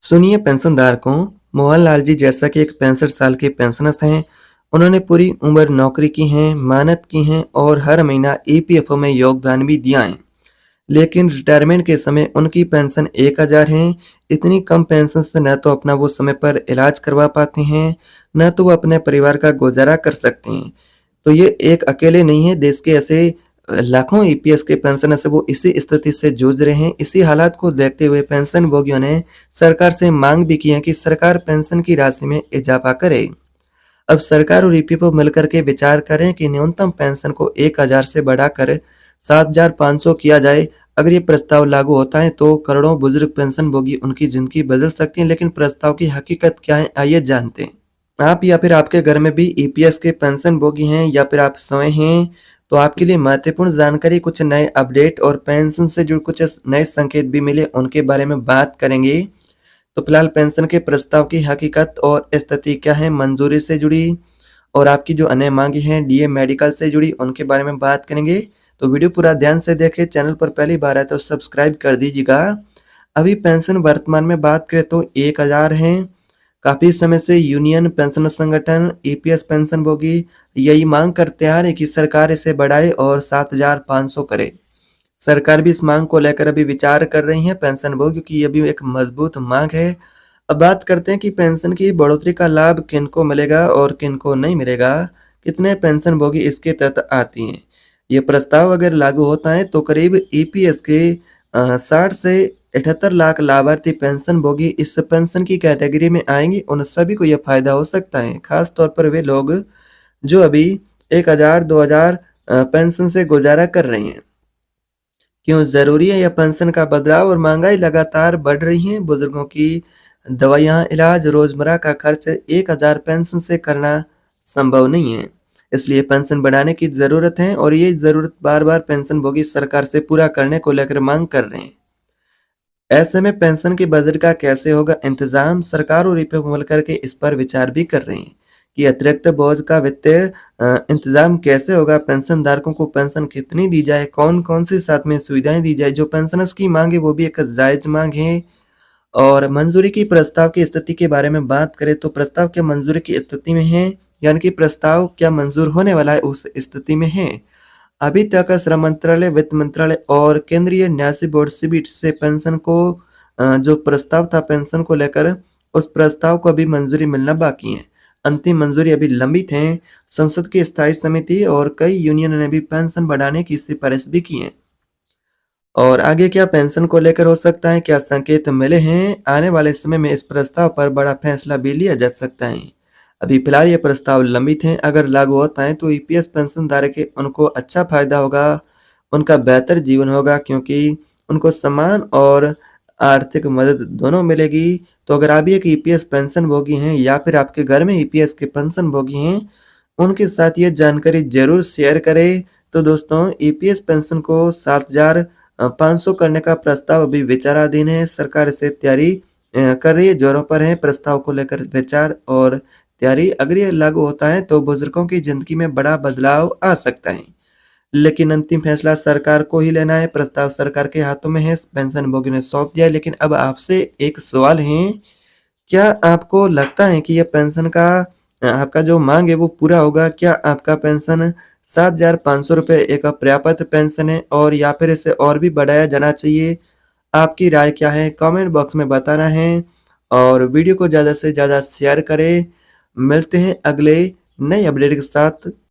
सुनिए पेंशनधारकों, मोहनलाल जी जैसा कि एक 65 साल के पेंशनर्स हैं। उन्होंने पूरी उम्र नौकरी की है, मेहनत की है और हर महीना ईपीएफओ में योगदान भी दिया है। लेकिन रिटायरमेंट के समय उनकी पेंशन 1000 है। इतनी कम पेंशन से न तो अपना वो समय पर इलाज करवा पाते हैं, न तो वो अपने परिवार का गुजारा कर सकते हैं। तो ये एक अकेले नहीं है, देश के ऐसे लाखों ईपीएस के पेंशनर्स वो इसी स्थिति से जूझ रहे हैं। इसी हालात को देखते हुए पेंशनभोगियों ने सरकार से मांग भी की है कि सरकार पेंशन की राशि में इजाफा करे। अब सरकार और ईपीएफओ मिलकर के विचार करें कि न्यूनतम पेंशन को 1000 से बढ़ाकर 7500 किया जाए। अगर ये प्रस्ताव लागू होता है तो करोड़ों बुजुर्ग पेंशनभोगी उनकी जिंदगी बदल सकती है। लेकिन प्रस्ताव की हकीकत क्या है, आइए जानते हैं। आप या फिर आपके घर में भी ईपीएस के पेंशनभोगी हैं या फिर आप स्वयं हैं, तो आपके लिए महत्वपूर्ण जानकारी, कुछ नए अपडेट और पेंशन से जुड़े कुछ नए संकेत भी मिले, उनके बारे में बात करेंगे। तो फिलहाल पेंशन के प्रस्ताव की हकीकत और स्थिति क्या है, मंजूरी से जुड़ी और आपकी जो अन्य मांगे हैं डीए मेडिकल से जुड़ी, उनके बारे में बात करेंगे। तो वीडियो पूरा ध्यान से देखें। चैनल पर पहली बार आए तो सब्सक्राइब कर दीजिएगा। अभी पेंशन वर्तमान में बात करें तो 1000 है। काफी समय से यूनियन पेंशन संगठन ईपीएस पेंशनभोगी यही मांग करते आ रहे हैं कि सरकार इसे बढ़ाए और 7500 करे। सरकार भी इस मांग को लेकर अभी विचार कर रही है पेंशनभोगी, क्योंकि ये भी एक मजबूत मांग है। अब बात करते हैं कि पेंशन की बढ़ोतरी का लाभ किनको मिलेगा और किनको नहीं मिलेगा, कितने पेंशनभोगी इसके तहत आती हैं। ये प्रस्ताव अगर लागू होता है तो करीब ईपीएस के 60 से 78 लाख लाभार्थी पेंशनभोगी इस पेंशन की कैटेगरी में आएंगे। उन सभी को यह फायदा हो सकता है, खास तौर पर वे लोग जो अभी 1000-2000 पेंशन से गुजारा कर रहे हैं। क्यों जरूरी है यह पेंशन का बदलाव? और महंगाई लगातार बढ़ रही है। बुजुर्गों की दवाइयाँ, इलाज, रोजमर्रा का खर्च 1000 पेंशन से करना संभव नहीं है। इसलिए पेंशन बढ़ाने की जरूरत है और ये जरूरत बार बार पेंशनभोगी सरकार से पूरा करने को लेकर मांग कर रहे हैं। ऐसे में पेंशन के बजट का कैसे होगा इंतजाम? सरकार और ईपीएफओ मिलकर के इस पर विचार भी कर रहे हैं कि अतिरिक्त बोझ का वित्तीय इंतजाम कैसे होगा, पेंशन धारकों को पेंशन कितनी दी जाए, कौन कौन सी साथ में सुविधाएं दी जाए। जो पेंशनर्स की मांग है वो भी एक जायज मांग है। और मंजूरी की प्रस्ताव की स्थिति के बारे में बात करें तो प्रस्ताव क्या मंजूरी की स्थिति में है, यानी कि प्रस्ताव क्या मंजूर होने वाला है उस स्थिति में है। अभी तक श्रम मंत्रालय, वित्त मंत्रालय और केंद्रीय न्यासी बोर्ड सीबीट से पेंशन को जो प्रस्ताव था पेंशन को लेकर, उस प्रस्ताव को अभी मंजूरी मिलना बाकी है। अंतिम मंजूरी अभी लंबित है। संसद की स्थायी समिति और कई यूनियन ने भी पेंशन बढ़ाने की सिफारिश भी की है। और आगे क्या पेंशन को लेकर हो सकता है, क्या संकेत मिले हैं? आने वाले समय में इस प्रस्ताव पर बड़ा फैसला भी लिया जा सकता है। अभी फिलहाल ये प्रस्ताव लंबित हैं। अगर लागू होता है तो ईपीएस पेंशन धारक के उनको अच्छा फायदा होगा, उनका बेहतर जीवन होगा, क्योंकि उनको सम्मान और आर्थिक मदद दोनों मिलेगी। तो अगर आप भी एक ईपीएस पेंशनभोगी हैं या फिर आपके घर में ईपीएस के पेंशनभोगी हैं, उनके साथ ये जानकारी जरूर शेयर करें। तो दोस्तों, ईपीएस पेंशन को 7500 करने का प्रस्ताव अभी विचाराधीन है। सरकार इसे तैयारी कर रही है, जोरों पर है प्रस्ताव को लेकर विचार और तैयारी। अगर ये लागू होता है तो बुजुर्गों की जिंदगी में बड़ा बदलाव आ सकता है, लेकिन अंतिम फैसला सरकार को ही लेना है। प्रस्ताव सरकार के हाथों में है, पेंशनभोगी ने सौंप दिया है। लेकिन अब आपसे एक सवाल है, क्या आपको लगता है कि यह पेंशन का आपका जो मांग है वो पूरा होगा? क्या आपका पेंशन 7500 रुपये एक पर्याप्त पेंशन है और या फिर इसे और भी बढ़ाया जाना चाहिए? आपकी राय क्या है, कमेंट बॉक्स में बताना है। और वीडियो को ज़्यादा से ज़्यादा शेयर करें। मिलते हैं अगले नए अपडेट के साथ।